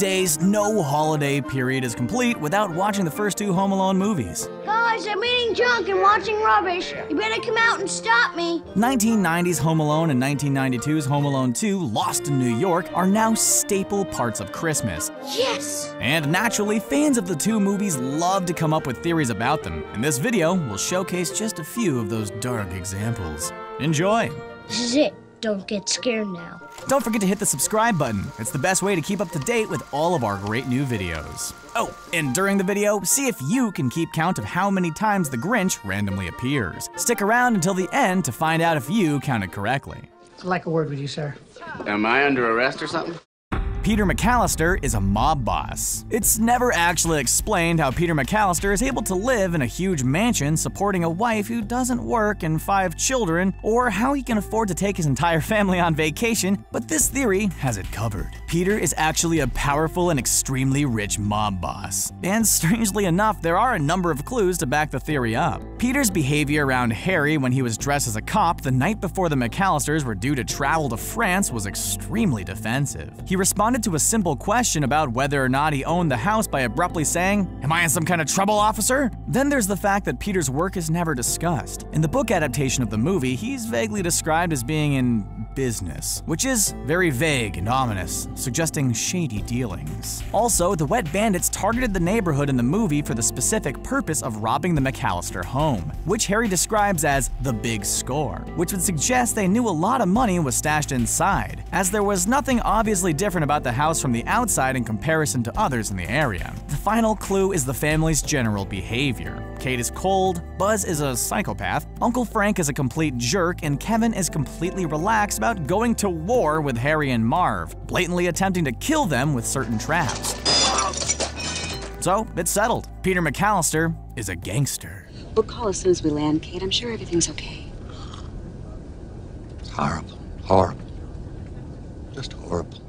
days, no holiday period is complete without watching the first two Home Alone movies. Guys, I'm eating junk and watching rubbish. You better come out and stop me. 1990's Home Alone and 1992's Home Alone 2, Lost in New York, are now staple parts of Christmas. Yes! And naturally, fans of the two movies love to come up with theories about them. In this video, we'll showcase just a few of those dark examples. Enjoy! This is it. Don't get scared now. Don't forget to hit the subscribe button. It's the best way to keep up to date with all of our great new videos. Oh, and during the video, see if you can keep count of how many times the Grinch randomly appears. Stick around until the end to find out if you counted correctly. I'd like a word with you, sir. Am I under arrest or something? Peter McCallister is a mob boss. It's never actually explained how Peter McCallister is able to live in a huge mansion supporting a wife who doesn't work and 5 children, or how he can afford to take his entire family on vacation, but this theory has it covered. Peter is actually a powerful and extremely rich mob boss. And strangely enough, there are a number of clues to back the theory up. Peter's behavior around Harry when he was dressed as a cop the night before the McCallisters were due to travel to France was extremely defensive. He responded to a simple question about whether or not he owned the house by abruptly saying, "Am I in some kind of trouble, officer?" Then there's the fact that Peter's work is never discussed. In the book adaptation of the movie, he's vaguely described as being in business, which is very vague and ominous, suggesting shady dealings. Also, the wet bandits targeted the neighborhood in the movie for the specific purpose of robbing the McCallister home, which Harry describes as the big score, which would suggest they knew a lot of money was stashed inside, as there was nothing obviously different about the house from the outside in comparison to others in the area. The final clue is the family's general behavior. Kate is cold, Buzz is a psychopath, Uncle Frank is a complete jerk, and Kevin is completely relaxed about going to war with Harry and Marv, blatantly attempting to kill them with certain traps. So, it's settled. Peter McCallister is a gangster. We'll call as soon as we land, Kate. I'm sure everything's okay. It's horrible. Horrible. Just horrible.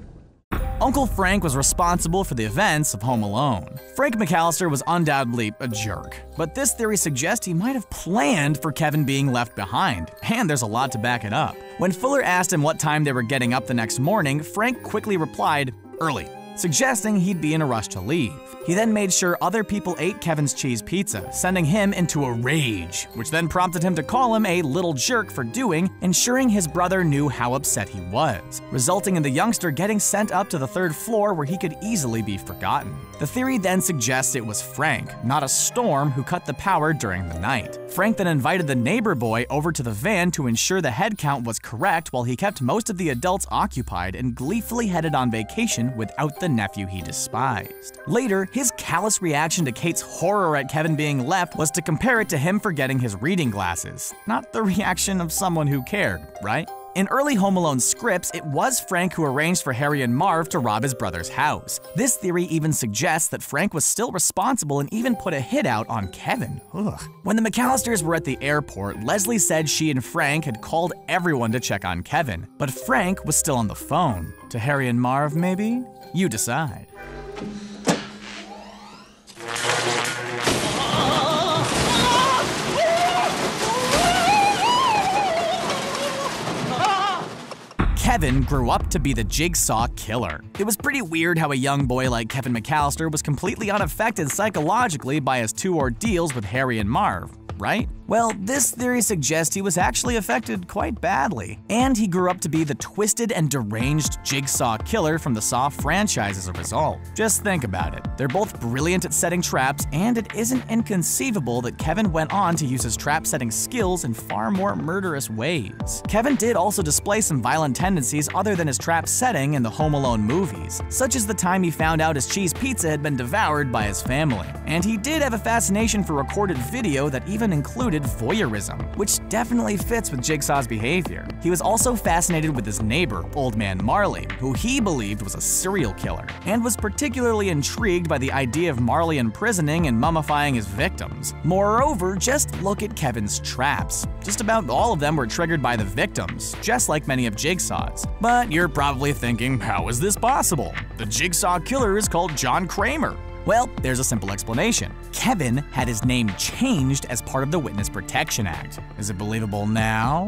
Uncle Frank was responsible for the events of Home Alone. Frank McCallister was undoubtedly a jerk, but this theory suggests he might have planned for Kevin being left behind, and there's a lot to back it up. When Fuller asked him what time they were getting up the next morning, Frank quickly replied, "Early," suggesting he'd be in a rush to leave. He then made sure other people ate Kevin's cheese pizza, sending him into a rage, which then prompted him to call him a little jerk for doing, ensuring his brother knew how upset he was, resulting in the youngster getting sent up to the 3rd floor where he could easily be forgotten. The theory then suggests it was Frank, not a storm, who cut the power during the night. Frank then invited the neighbor boy over to the van to ensure the head count was correct while he kept most of the adults occupied and gleefully headed on vacation without the nephew he despised. Later, his callous reaction to Kate's horror at Kevin being left was to compare it to him forgetting his reading glasses. Not the reaction of someone who cared, right? In early Home Alone scripts, it was Frank who arranged for Harry and Marv to rob his brother's house. This theory even suggests that Frank was still responsible and even put a hit out on Kevin. Ugh. When the McCallisters were at the airport, Leslie said she and Frank had called everyone to check on Kevin, but Frank was still on the phone. To Harry and Marv, maybe? You decide. Kevin grew up to be the Jigsaw killer. It was pretty weird how a young boy like Kevin McCallister was completely unaffected psychologically by his 2 ordeals with Harry and Marv, right? Well, this theory suggests he was actually affected quite badly, and he grew up to be the twisted and deranged Jigsaw killer from the Saw franchise as a result. Just think about it. They're both brilliant at setting traps, and it isn't inconceivable that Kevin went on to use his trap-setting skills in far more murderous ways. Kevin did also display some violent tendencies other than his trap setting in the Home Alone movies, such as the time he found out his cheese pizza had been devoured by his family. And he did have a fascination for recorded video that even included voyeurism, which definitely fits with Jigsaw's behavior. He was also fascinated with his neighbor, Old Man Marley, who he believed was a serial killer, and was particularly intrigued by the idea of Marley imprisoning and mummifying his victims. Moreover, just look at Kevin's traps. Just about all of them were triggered by the victims, just like many of Jigsaw's. But you're probably thinking, how is this possible? The Jigsaw killer is called John Kramer. Well, there's a simple explanation. Kevin had his name changed as part of the Witness Protection Act. Is it believable now?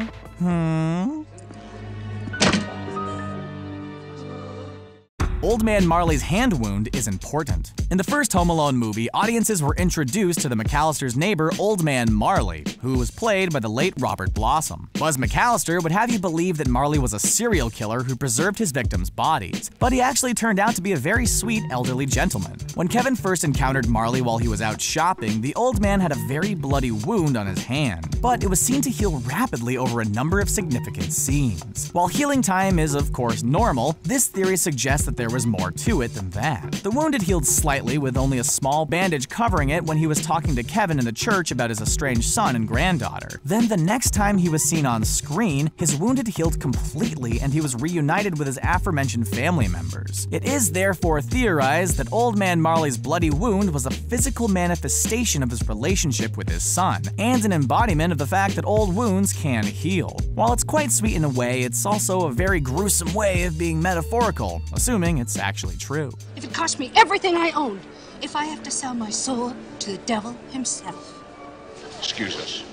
Old Man Marley's hand wound is important. In the first Home Alone movie, audiences were introduced to the McCallisters' neighbor, Old Man Marley, who was played by the late Robert Blossom. Buzz McCallister would have you believe that Marley was a serial killer who preserved his victims' bodies, but he actually turned out to be a very sweet elderly gentleman. When Kevin first encountered Marley while he was out shopping, the old man had a very bloody wound on his hand, but it was seen to heal rapidly over a number of significant scenes. While healing time is of course normal, this theory suggests that there was more to it than that. The wound had healed slightly with only a small bandage covering it when he was talking to Kevin in the church about his estranged son and granddaughter. Then the next time he was seen on screen, his wound had healed completely and he was reunited with his aforementioned family members. It is therefore theorized that Old Man Marley's bloody wound was a physical manifestation of his relationship with his son, and an embodiment of the fact that old wounds can heal. While it's quite sweet in a way, it's also a very gruesome way of being metaphorical, assuming it's actually true. If it cost me everything I owned, if I have to sell my soul to the devil himself. Excuse us.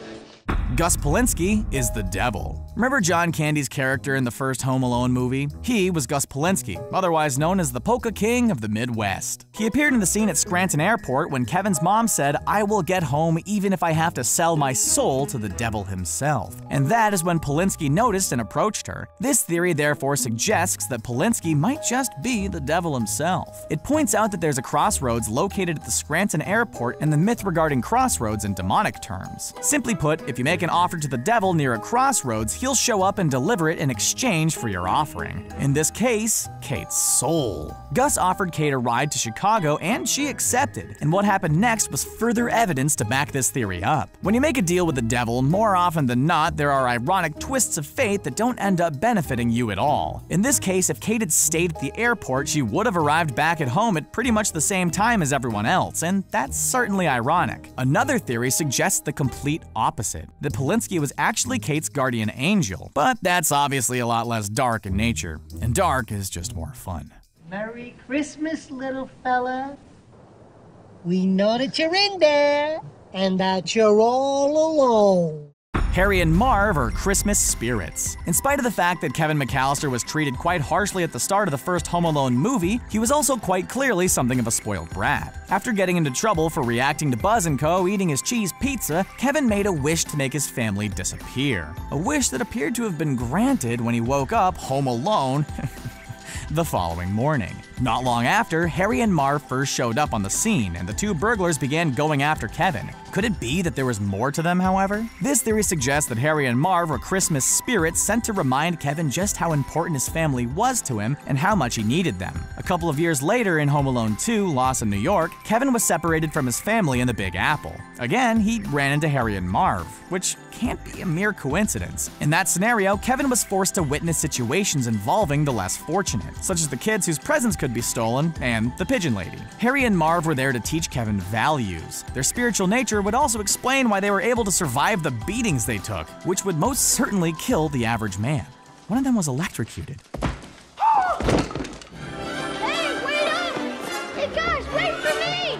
Gus Polinski is the devil. Remember John Candy's character in the first Home Alone movie? He was Gus Polinski, otherwise known as the Polka King of the Midwest. He appeared in the scene at Scranton Airport when Kevin's mom said, "I will get home even if I have to sell my soul to the devil himself." And that is when Polinski noticed and approached her. This theory therefore suggests that Polinski might just be the devil himself. It points out that there's a crossroads located at the Scranton Airport and the myth regarding crossroads in demonic terms. Simply put, if you make an offer to the devil near a crossroads, he'll show up and deliver it in exchange for your offering. In this case, Kate's soul. Gus offered Kate a ride to Chicago and she accepted, and what happened next was further evidence to back this theory up. When you make a deal with the devil, more often than not, there are ironic twists of fate that don't end up benefiting you at all. In this case, if Kate had stayed at the airport, she would have arrived back at home at pretty much the same time as everyone else, and that's certainly ironic. Another theory suggests the complete opposite, that Polinski was actually Kate's guardian angel, but that's obviously a lot less dark in nature, and dark is just more fun. Merry Christmas, little fella. We know that you're in there, and that you're all alone. Harry and Marv are Christmas spirits. In spite of the fact that Kevin McCallister was treated quite harshly at the start of the first Home Alone movie, he was also quite clearly something of a spoiled brat. After getting into trouble for reacting to Buzz & Co. eating his cheese pizza, Kevin made a wish to make his family disappear. A wish that appeared to have been granted when he woke up home alone the following morning. Not long after, Harry and Marv first showed up on the scene, and the two burglars began going after Kevin. Could it be that there was more to them, however? This theory suggests that Harry and Marv were Christmas spirits sent to remind Kevin just how important his family was to him and how much he needed them. A couple of years later in Home Alone 2, Lost in New York, Kevin was separated from his family in the Big Apple. Again, he ran into Harry and Marv, which can't be a mere coincidence. In that scenario, Kevin was forced to witness situations involving the less fortunate, such as the kids whose presents could be stolen and the Pigeon Lady. Harry and Marv were there to teach Kevin values. Their spiritual nature would also explain why they were able to survive the beatings they took, which would most certainly kill the average man. One of them was electrocuted. Hey, wait up! Hey guys, wait for me!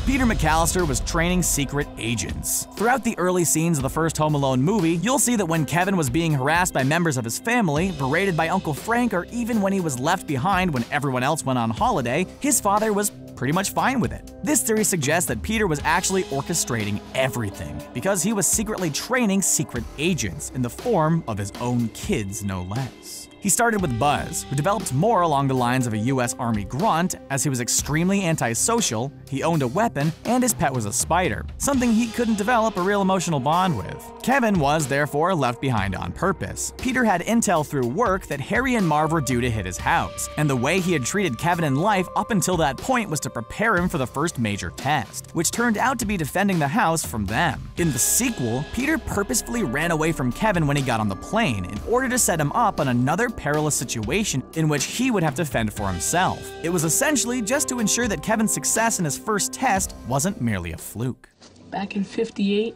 Peter McCallister was training secret agents. Throughout the early scenes of the first Home Alone movie, you'll see that when Kevin was being harassed by members of his family, berated by Uncle Frank, or even when he was left behind when everyone else went on holiday, his father was pretty much fine with it. This theory suggests that Peter was actually orchestrating everything, because he was secretly training secret agents in the form of his own kids, no less. He started with Buzz, who developed more along the lines of a US Army grunt, as he was extremely antisocial, he owned a weapon, and his pet was a spider, something he couldn't develop a real emotional bond with. Kevin was therefore left behind on purpose. Peter had intel through work that Harry and Marv were due to hit his house, and the way he had treated Kevin in life up until that point was to prepare him for the first major test, which turned out to be defending the house from them. In the sequel, Peter purposefully ran away from Kevin when he got on the plane in order to set him up on another perilous situation in which he would have to fend for himself. It was essentially just to ensure that Kevin's success in his first test wasn't merely a fluke. Back in '58,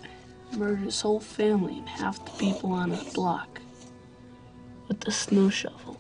murdered his whole family and half the people on the block with the snow shovel.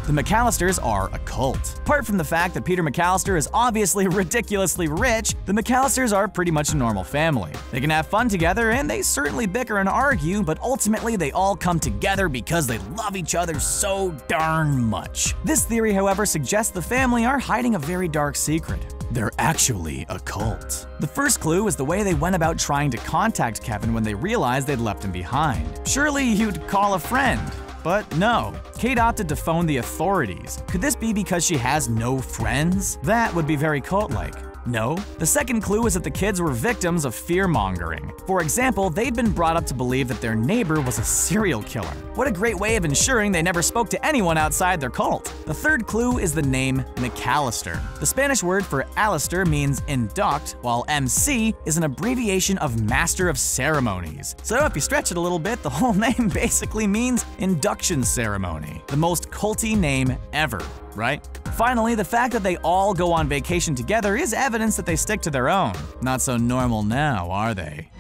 The McCallisters are a cult. Apart from the fact that Peter McCallister is obviously ridiculously rich, the McCallisters are pretty much a normal family. They can have fun together, and they certainly bicker and argue, but ultimately they all come together because they love each other so darn much. This theory, however, suggests the family are hiding a very dark secret. They're actually a cult. The first clue is the way they went about trying to contact Kevin when they realized they'd left him behind. Surely you'd call a friend. But no, Kate opted to phone the authorities. Could this be because she has no friends? That would be very cult-like. No. The second clue is that the kids were victims of fear-mongering. For example, they'd been brought up to believe that their neighbor was a serial killer. What a great way of ensuring they never spoke to anyone outside their cult. The third clue is the name McCallister. The Spanish word for Alistair means induct, while MC is an abbreviation of Master of Ceremonies. So if you stretch it a little bit, the whole name basically means induction ceremony. The most culty name ever, right? Finally, the fact that they all go on vacation together is evidence that they stick to their own. Not so normal now, are they?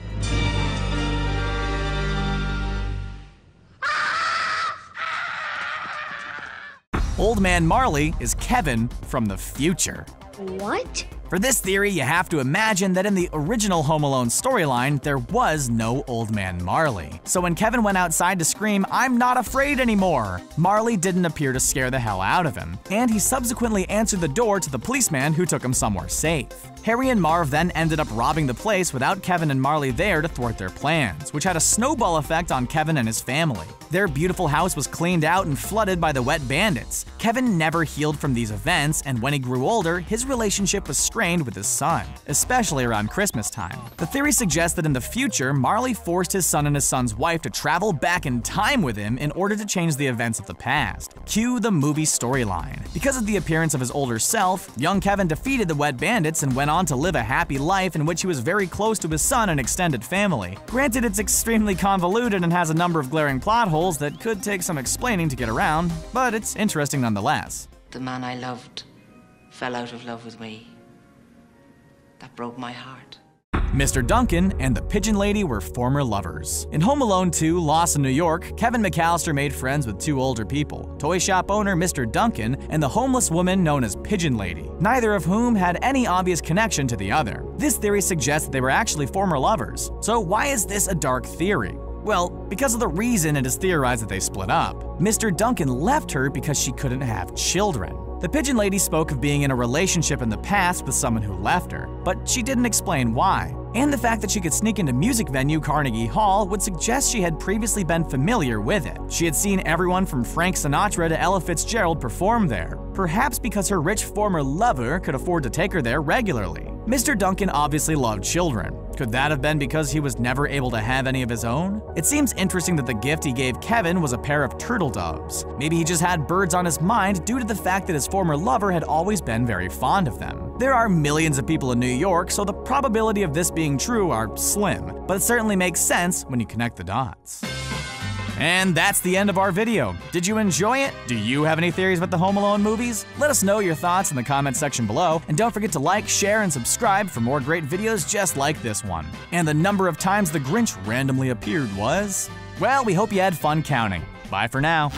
Old Man Marley is Kevin from the future. What? For this theory, you have to imagine that in the original Home Alone storyline, there was no Old Man Marley. So when Kevin went outside to scream, "I'm not afraid anymore," Marley didn't appear to scare the hell out of him, and he subsequently answered the door to the policeman who took him somewhere safe. Harry and Marv then ended up robbing the place without Kevin and Marley there to thwart their plans, which had a snowball effect on Kevin and his family. Their beautiful house was cleaned out and flooded by the wet bandits. Kevin never healed from these events, and when he grew older, his relationship was strained with his son, especially around Christmas time. The theory suggests that in the future, Marley forced his son and his son's wife to travel back in time with him in order to change the events of the past. Cue the movie storyline. Because of the appearance of his older self, young Kevin defeated the wet bandits and went on to live a happy life in which he was very close to his son and extended family. Granted, it's extremely convoluted and has a number of glaring plot holes that could take some explaining to get around, but it's interesting nonetheless. The man I loved fell out of love with me. That broke my heart. Mr. Duncan and the Pigeon Lady were former lovers. In Home Alone 2: Lost in New York, Kevin McCallister made friends with two older people, toy shop owner Mr. Duncan and the homeless woman known as Pigeon Lady, neither of whom had any obvious connection to the other. This theory suggests that they were actually former lovers. So why is this a dark theory? Well, because of the reason it is theorized that they split up. Mr. Duncan left her because she couldn't have children. The Pigeon Lady spoke of being in a relationship in the past with someone who left her, but she didn't explain why. And the fact that she could sneak into music venue Carnegie Hall would suggest she had previously been familiar with it. She had seen everyone from Frank Sinatra to Ella Fitzgerald perform there, perhaps because her rich former lover could afford to take her there regularly. Mr. Duncan obviously loved children. Could that have been because he was never able to have any of his own? It seems interesting that the gift he gave Kevin was a pair of turtle doves. Maybe he just had birds on his mind due to the fact that his former lover had always been very fond of them. There are millions of people in New York, so the probability of this being true are slim, but it certainly makes sense when you connect the dots. And that's the end of our video. Did you enjoy it? Do you have any theories about the Home Alone movies? Let us know your thoughts in the comment section below, and don't forget to like, share, and subscribe for more great videos just like this one. And the number of times the Grinch randomly appeared was? Well, we hope you had fun counting. Bye for now.